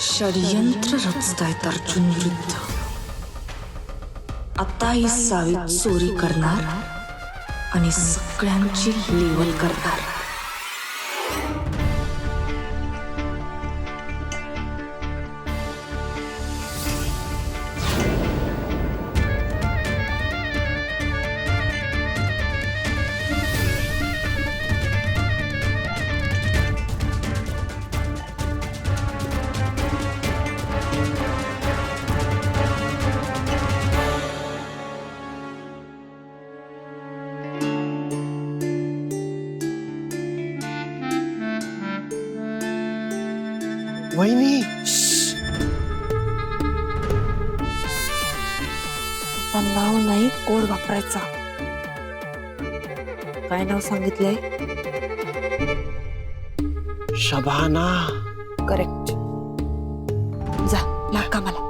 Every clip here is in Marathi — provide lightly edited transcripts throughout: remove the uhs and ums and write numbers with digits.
षडयंत्र रचतायत अर्जुन विरुद्ध. आता ही सावीत चोरी करणार आणि सगळ्यांची लेवल करणार. वहिनी नाव नाही कोड वापरायचा. काय नाव सांगितलंय? शबाना. करेक्ट. जा लाग कामाला.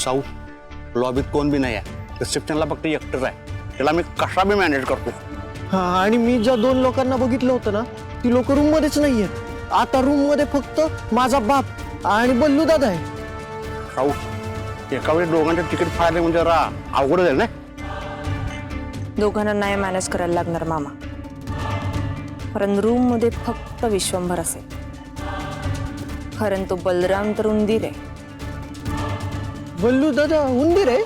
साऊ लॉबीत कोण बी नाही आहे. रिसेप्शनला फक्त एकटंच आहे. त्याला मी कसा बी मॅनेज करतो. हा, आणि मी ज्या 2 लोकांना बघितलं होतं ना ती लोक रूम मध्येच नाहीयेत. आता रूम मध्ये फक्त माझा बाप आणि बल्लू दादा आहे. साऊ एका वेळी दोघांचे तिकीट फाडले म्हणजे जरा अवघड जाईल ना. दोघांना नाही मॅनेज करायला लागणार मामा. कारण रूम मध्ये फक्त विश्वंभर असेल. कारण तो बलराम तर उंदीर आहे. बल्लू दादा उंदीर आहे?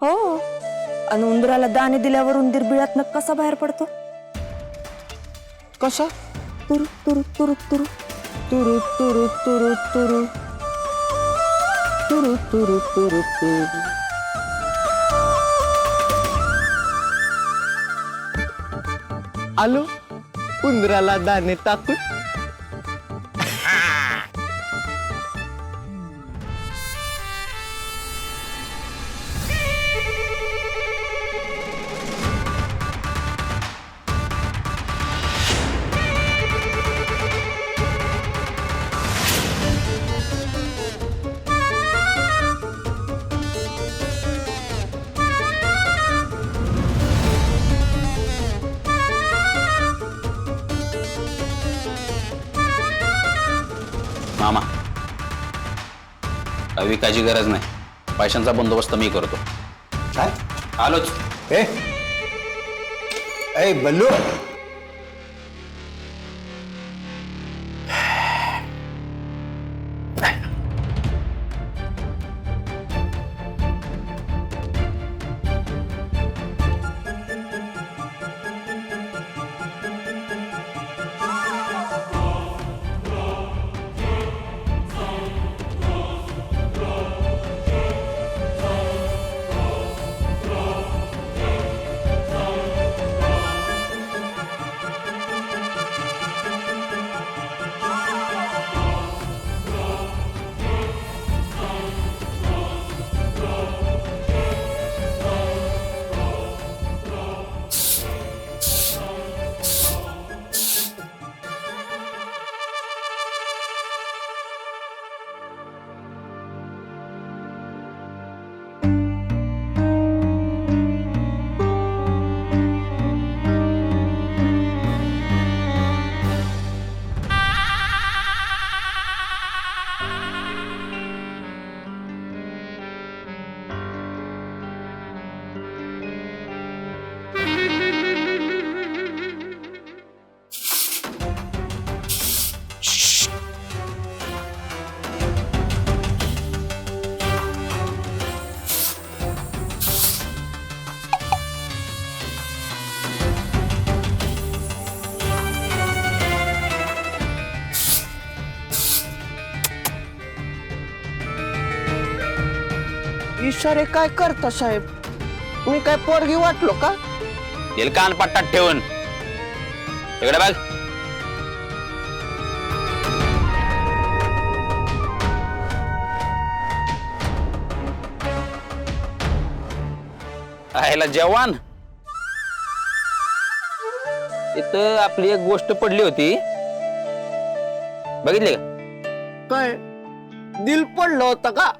हो. आणि उंदराला दाणे दिल्यावर उंदीर बिळातनं कसा बाहेर पडतो? कसा? तुरु तुरु तुरु तुरु तुरु तुरु तुरु तुरु तुरु तुरु तुरु तुरु. आलो उंदराला दाणे टाकून. मामा विकायची गरज नाही. पैशांचा बंदोबस्त मी करतो. काय? आलोच. ए बल्लू, इशारे काय करता साहेब? मी काय पोरगी वाटलो का? येईल कान पट्टात ठेवून इकडे बघ. आयला जवान, इथं आपली एक गोष्ट पडली होती, बघितली का? काय दिल पडलं होतं का?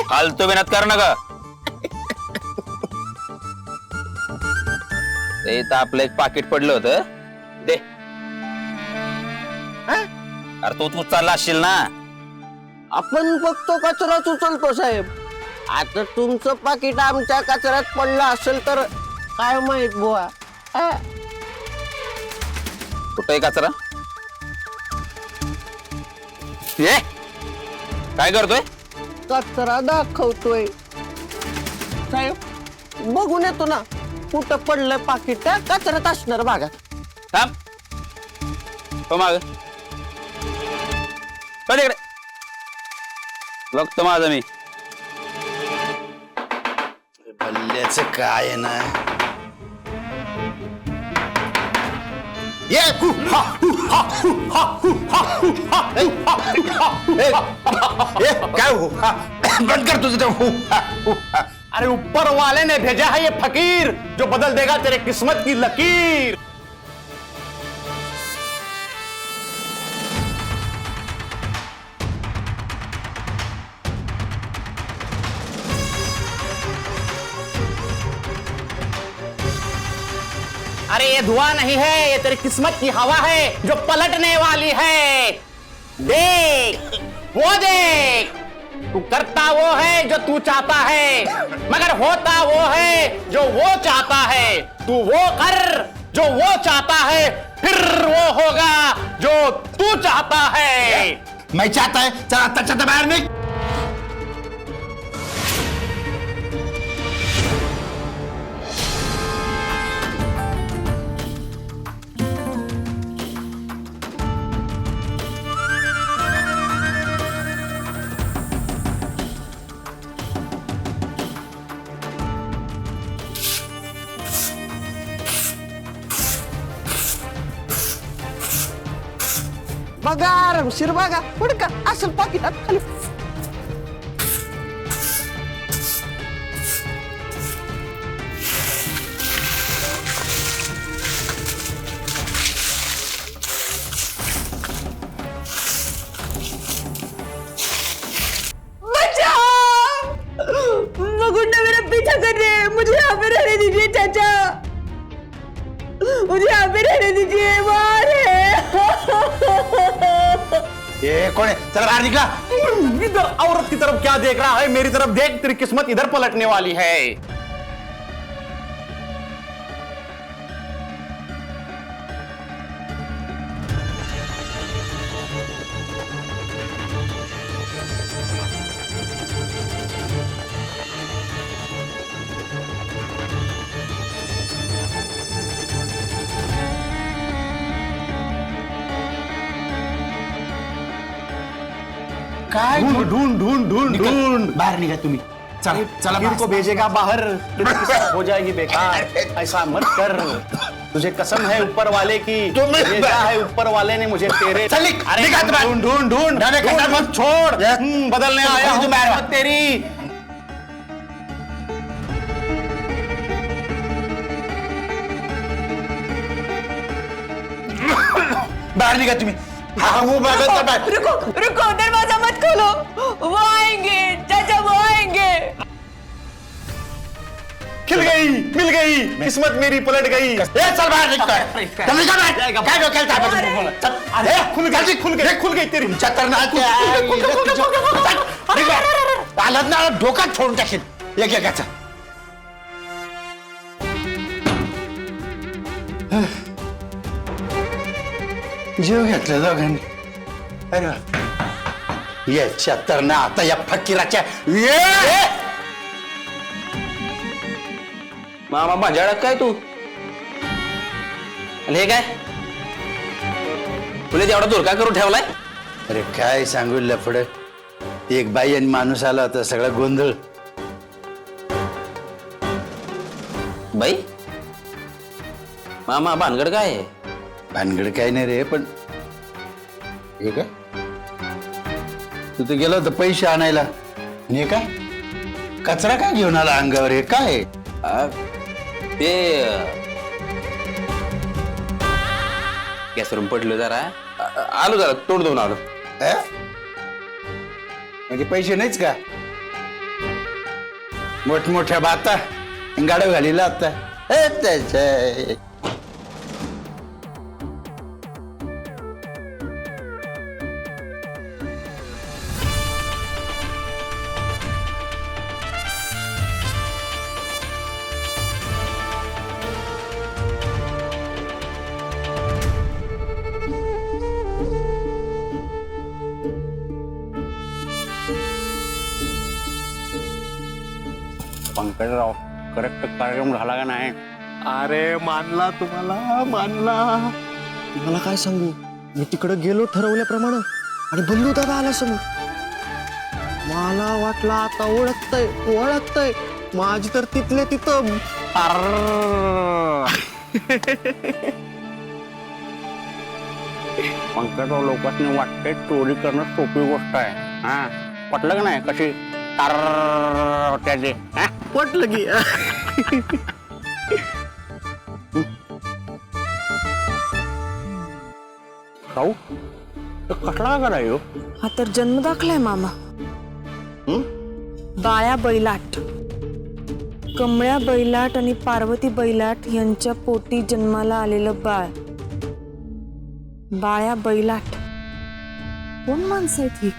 फालतू बिनात कर नका. ते इथं आपलं एक पाकिट पडलं होतं, दे. अरे तू चालला असशील ना. आपण फक्त कचराच उचलतो साहेब. आता तुमचं पाकिट आमच्या कचऱ्यात पडलं असेल तर काय माहित बुवा. कुठे कचरा? ये काय करतोय? कचरा दाखवतोय साहेब. बघून येतो ना कुठं पडलंय पाकिट. कचऱ्यात असणार भागात. थांब हो माग तिकडे बघतो माझं मी. बल्ल्याचं काय आहे ना. ये हु, हा, हु, हा, हु, हा, हु, हा, हु, हा, हु, हा, हु, हा. ये काय हो हा, बंद कर तुझं ते हु, हा, हु, हा. अरे ऊपर वाले ने भेजा है ये फकीर जो बदल देगा तेरे किस्मत की लकीर. अरे ये धुआं नहीं है, ये तेरी किस्मत की हवा है जो पलटने वाली है. देख वो देख, तू करता वो है जो तू चाहता है, मगर होता वो है जो वो चाहता है. तू वो कर जो वो चाहता है, फिर वो होगा जो तू चाहता है. मैं चाहता है चल आता चाहता बाहेर निघ. बघा आरामशीर बघा. पुढं का असेल पाकिटात खाली. गुंडा मेरा पीछा कर रहे हैं. मुझे यहाँ पे रहने दीजिए चाचा. मुझे यहाँ पे रहने दीजिए. मार है. ये कौन है? चल बाहर निकला. इधर औरत की तरफ क्या देख रहा है? मेरी तरफ देख, तेरी किस्मत इधर पलटने वाली है. काय ढूंढ ढूंढ ढूंढ ढूंढ ढूंढ. बाहेर निघा तुम्ही. चला चला फकीर को भेजेगा बाहर, तेरी किस्मत हो जाएगी बेकार. ऐसा मत कर. तुझे कसम है ऊपर वाले की, भेजा है ऊपर वाले ने मुझे तेरे. चल निक, अरे निकाल बाहर. ढूंढ ढूंढ ढूंढ जाने का ढूंढ, मत छोड़. बदलने आया हूं बाहर. किस्मत तेरी. बाहेर निघा तुम्ही. हा वो बाहेर चल बाहेर. रुको रुको, दरवाजा मत खोलो. वो आएंगे चाचा, वो आएंगे. मिल गई किस्मत मेरी पलट गई. ए चल बाहेर निघतोय. चल निघा बाहेर. काय डोक्याला ताप आहे तुम्हाला? चल. अरे खुल गई तेरी. खतरनाक आलं ना डोक्यात फोडून टाकेल एक एकाचा. जीव घेतला दोघांनी. अरे याच्या तर ना आता या फकीराच्या मामा भांजाळात काय तू? आणि हे काय तुला तेवढा दुर्गा करून ठेवलाय? अरे काय सांगू लफड. एक बाई आणि माणूस आला होता, सगळा गोंधळ. बाई मामा भानगड काय आहे? भानगड काय नाही रे, पण हे काय तू तर गेला होता पैसे आणायला, आणि हे काय कचरा काय घेऊन आला अंगावर? हे काय? ते गॅसवरून पडलं जरा. आलो जरा तोंड देऊन आलो. म्हणजे पैसे नाहीच का? मोठमोठ्या बाता गाडव घालीला आता. त्याच्या पंकजराव, करेक्ट कार्यक्रम झाला का नाही? अरे मानला तुम्हाला, मानला. तुम्हाला काय सांगू, मी तिकडे गेलो ठरवल्याप्रमाणे आणि बल्लू दादा आला समोर. मला वाटलं आता ओळखतय माझी तर तिथले तिथं. पंकजराव, लोकांनी वाटते चोरी करणं सोपी गोष्ट आहे. हा, पटलं का नाही? कशी त्याचे पटलं की. राहू कसला का नाही हो? हा तर जन्म दाखलाय मामा. बाळ्या बैलाट, कमळ्या बैलाट आणि पार्वती बैलाट यांच्या पोटी जन्माला आलेलं बाळ. बाळ्या बैलाट कोण माणसं आहेत ही?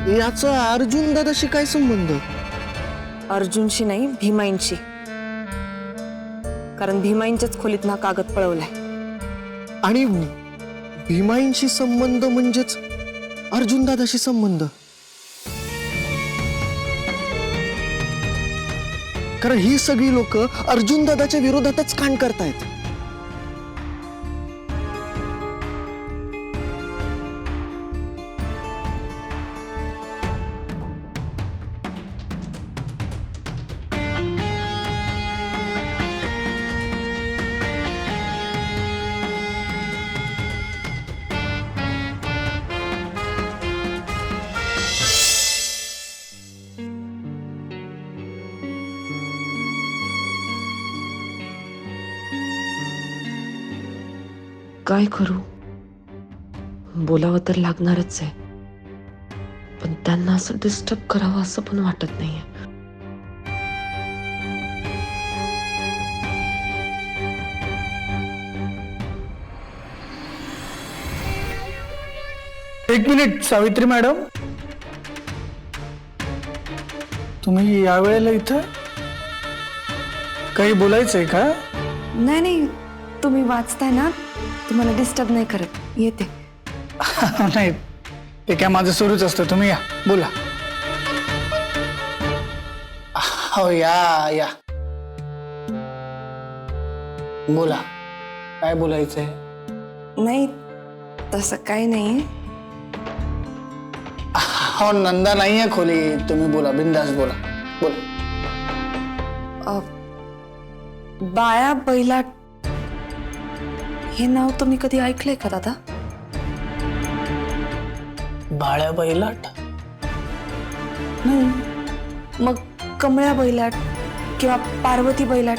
याचा अर्जुन दादाशी काय संबंध? अर्जुनशी नाही, भीमाईंशी. कारण भीमाईंच्याच खोलीत ना कागद पळवलाय. आणि भीमाईंशी संबंध म्हणजेच अर्जुन दादाशी संबंध. कारण ही सगळी लोक अर्जुन दादाच्या विरोधातच कांड करतायत. काय करू? बोलावं तर लागणारच आहे, पण त्यांना असं डिस्टर्ब करावं असं पण वाटत नाहीये. एक मिनिट सावित्री मॅडम, तुम्ही या वेळेला इथं काही बोलायचंय का? नाही नाही, तुम्ही वाचताय ना, तुम्हाला डिस्टर्ब नाही करत. येते. नाही, ते काय माझं सुरूच असतं. तुम्ही या, बोला. हो, या बोला, काय बोलायचंय? नाही तसं काही नाही. हो, नंदा नाहीये खोली, तुम्ही बोला, बिंदास बोला. बाळ्या बैलाट हे नाव तुम्ही कधी ऐकलंय का दादा? बाळ्या बैलाट? मग कमळ्या बैलाट किंवा पार्वती बैलाट,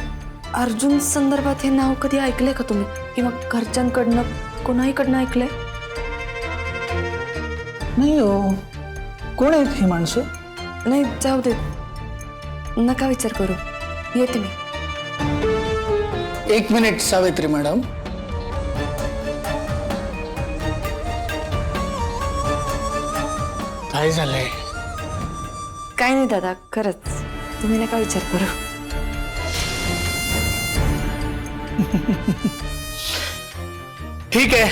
अर्जुन संदर्भात हे नाव कधी ऐकलंय का तुम्ही? किंवा घरच्यांकडनं कोणाहीकडनं ऐकलंय? नाही हो, कोण आहेत ही माणसं? नाही, जाऊ दे, नका विचार करू. येते मी. एक मिनिट सावित्री मॅडम, काय झालंय? काय नाही दादा, खरंच तुम्ही नका विचार करू. ठीक आहे,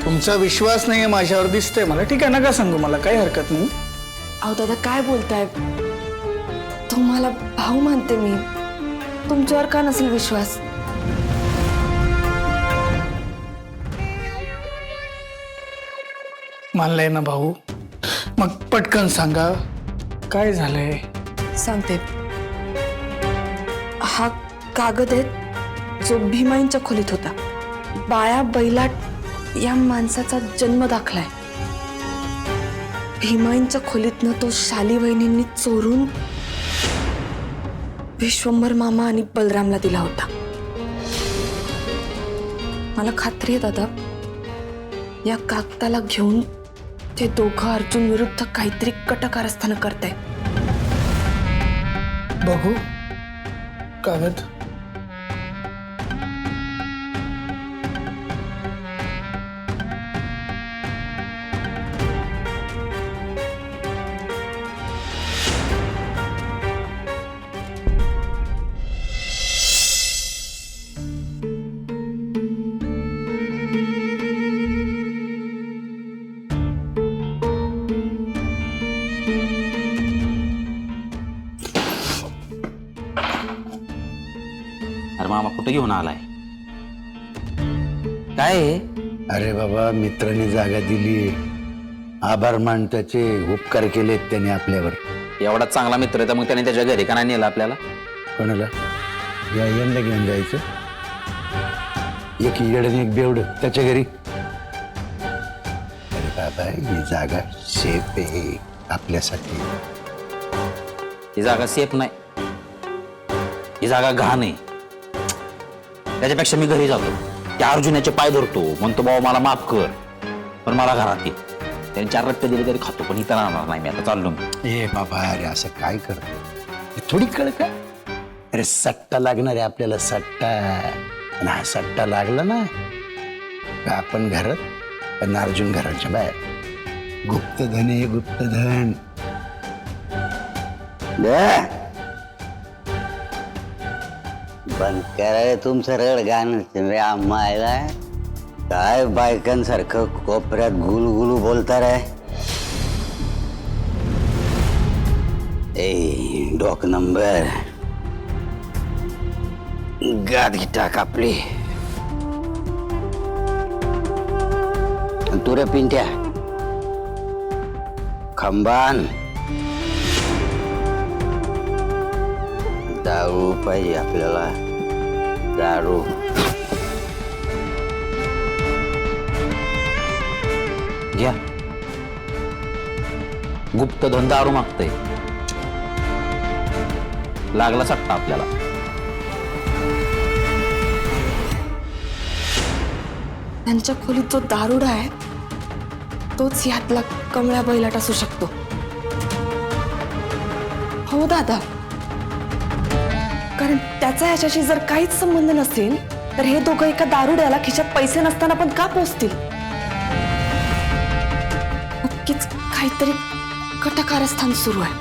तुमचा विश्वास नाहीये माझ्यावर दिसतंय मला. ठीक आहे, नका सांगू, मला काही हरकत नाही. अहो दादा, काय बोलताय? तुम्हाला भाऊ मानते मी, तुमच्यावर का नसेल विश्वास? मानलंय ना भाऊ? मग पटकन सांगा काय झालंय. सांगते. हा कागद आहे जो भीमाईंच्या खोलीत होता. बाळा बैलाट या माणसाचा जन्म दाखलाय. भीमाईंच्या खोलीतनं तो शाली वहिनींनी चोरून विश्वंभर मामा आणि बलरामला दिला होता. मला खात्री आहे दादा, या कागदाला घेऊन ते दोघं अर्जुन विरुद्ध काहीतरी कट कारस्थान करताय. बघू कागद. अरे मामा कुठे घेऊन आलाय? काय आहे? अरे बाबा, मित्राने जागा दिली, आभार मान, त्याचे उपकार केलेत त्याने आपल्यावर. एवढा चांगला मित्र आहे तर मग त्याने त्याच्या घरी का नाही नेला आपल्याला? कोणाला? या यांना घेऊन जायचं. एक येड आणि एक बेवड त्याच्या घरी. अरे बाबा, ही जागा सेफ आहे आपल्यासाठी. ही जागा सेफ नाही, ही जागा घाण आहे. त्याच्यापेक्षा मी घरी जातो, त्या अर्जुनाचे पाय धरतो, म्हणतो बाबा मला माफ कर, पण मला घरात ये. त्याने 4 रट्टे दिले तरी खातो, पण इथं राहणार नाही मी. आता चाललो मी. ए बाबा, अरे असं काय करतो? हे थोडी कळ का? अरे सट्टा लागणार आहे आपल्याला, सट्टा. आणि हा सट्टा लागला ना का आपण घरात आणि अर्जुन घराच्या बाहेर. गुप्तधन आहे, गुप्तधन. बंद करा तुमचं रड गाणं रे आम्हाला. काय बायकांसारखं कोपऱ्यात गुलगुलू बोलता रे. ए डोक नंबर गादी टाक आपली. तू रे पिंट्या खंबान. दारू पाहिजे आपल्याला, दारू. घ्या. गुप्तधन दारू मागतंय. लागला सट्टा आपल्याला. त्यांच्या खोलीत जो दारुडा आहे तोच यातला कमळ्या बैलाट असू शकतो. हो दादा, कारण त्याचा ह्याच्याशी जर काहीच संबंध नसेल तर हे दोघं एका दारुड्याला खिशात पैसे नसताना पण का पोचतील? नक्कीच काहीतरी कटकारस्थान सुरू आहे.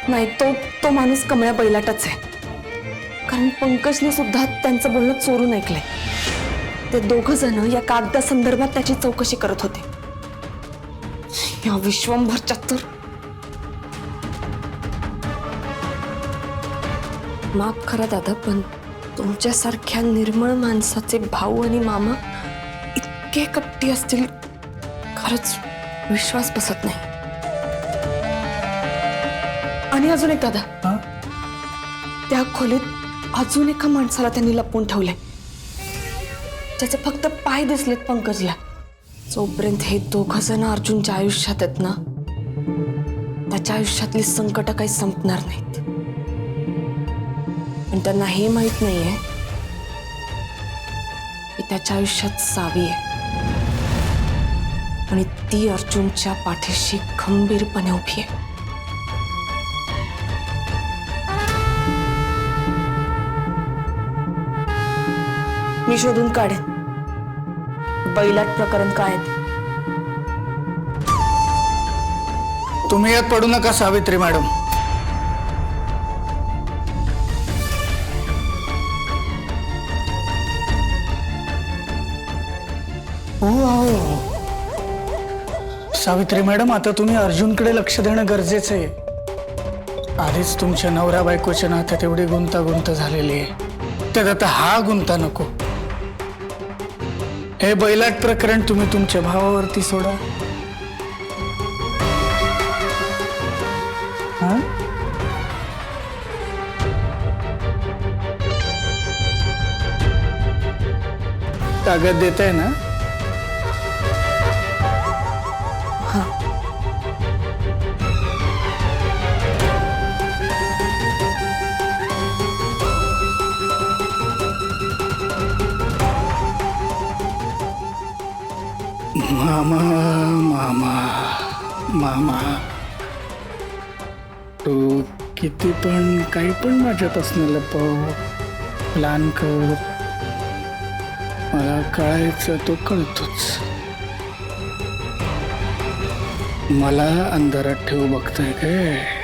नाही, तो माणूस कमळ्या बैलाटाच आहे. कारण पंकजने सुद्धा त्यांचं बोलणं चोरून ऐकलंय. ते दोघं जण या कागदा संदर्भात त्याची चौकशी करत होते. या विश्वंभरच्या तर माफ करा दादा, पण तुमच्यासारख्या निर्मळ माणसाचे भाऊ आणि मामा इतके कट्टी असतील, खरंच विश्वास बसत नाही. आणि अजून एक दादा, त्या खोलीत अजून एका माणसाला त्यांनी लपवून ठेवले. त्याचे फक्त पाय दिसलेत पंकजला. जोपर्यंत हे दोघं जण अर्जुनच्या आयुष्यात आहेत ना, त्याच्या आयुष्यातली संकट काही संपणार नाहीत. पण त्यांना हे माहित नाहीये की त्याच्या आयुष्यात सावी आहे आणि ती अर्जुनच्या पाठीशी खंबीरपणे उभी आहे. मी शोधून काढेन बैलाट प्रकरण काय आहे. तुम्ही यात पडू नका सावित्री मॅडम. हो सावित्री मॅडम, आता तुम्ही अर्जुनकडे लक्ष देणं गरजेचं आहे. आधीच तुमच्या नवरा बायकोच्या नात्यात एवढी गुंतागुंत झालेली आहे, त्यात आता हा गुंता नको. हे बैलाट प्रकरण तुम्ही तुमच्या भावावरती सोडा. हा? कागद देताय ना? मामा मामा मामा, तू किती पण काही पण माझ्यापासून लपव, प्लॅन कर, मला कळायचं तो कळतोच. मला अंधारात ठेवू बघताय काय?